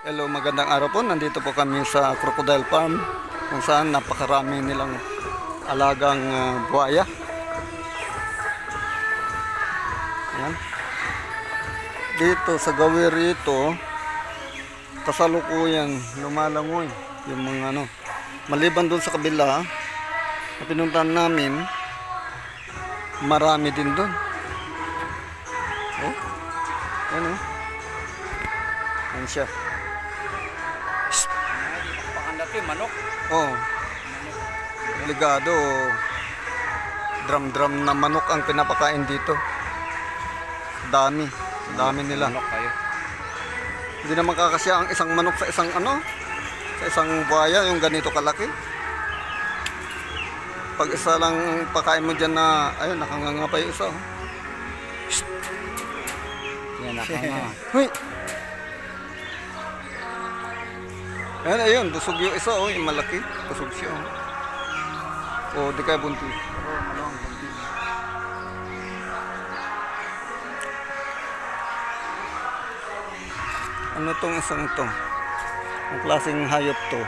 Hello, magandang araw po. Nandito po kami sa Crocodile Farm kung saan napakarami nilang alagang buhaya. Ayan. Dito sa gawir ito, kasalukuyan lumalangoy yung mga maliban doon sa kabila na pinuntahan namin, marami din doon. Oh, ayan oh. Ayan siya. Manok. Oh. Ligado. Drum na manok ang pinapakain dito. Dami nila. Manok kayo. Hindi naman kakasya ang isang manok sa isang sa isang buhaya yung ganito kalaki. Pag isa lang pakain mo diyan na ayun nakanganga pa yung isa. Oh. Yan nakanga. Hoy. Ayun, busog yung isa, yung malaki. Busog siya. O, di kaya buntis. Malawang buntis. Ano tong isang to? Ang klaseng hayop to.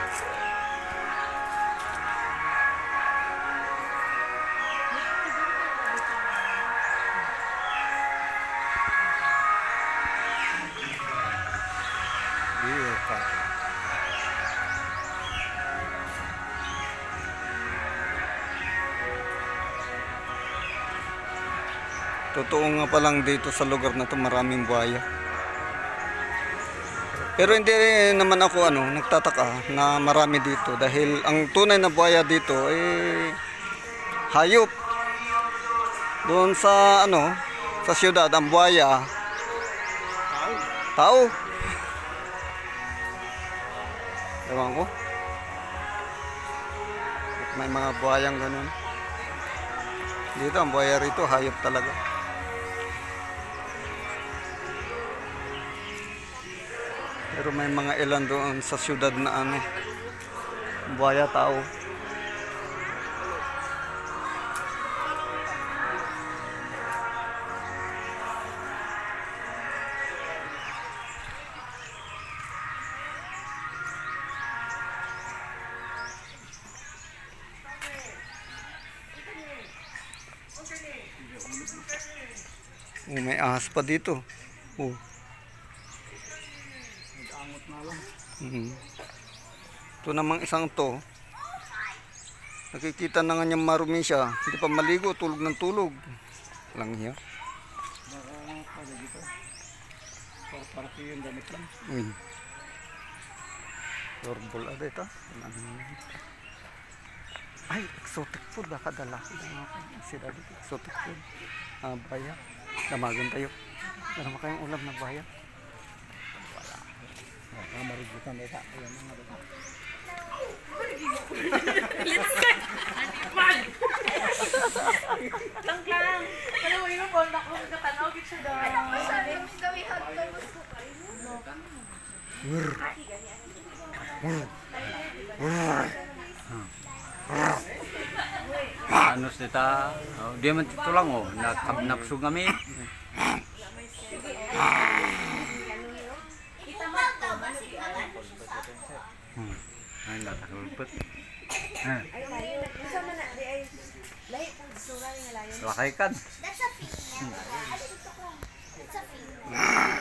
Totoo nga palang dito sa lugar na to maraming buhaya. Pero hindi naman ako nagtataka na marami dito dahil ang tunay na buhaya dito hayop. Doon sa sa siyudad ang buhaya tao. Ewan ko. May mga buhayang ganun. Dito ang buhaya rito hayop talaga. Pero may mga ilan doon sa siyudad na buhaya tao. Oh, may ahas pa dito. Oh. Nag-angot na lang. Ito namang isang to. Nakikita na nga niya marumi siya. Hindi pa maligo, tulog ng tulog. Lang niya. Nakakapag dito. Para yung damit lang. Dorbol ada ito. Ay, exotic food. Nakadala. Sila dito. Exotic food. Baya. Damagan tayo. Marama kayong ulam na baya. Marigitan na ito. Ayan mga ito. Lang. Alam mo yun, kontak ko katanaw git siya daw. Ano sita? Di man tito lang napsug kami. Ay nakakulpot. Lakay kan. That's a female. That's a female.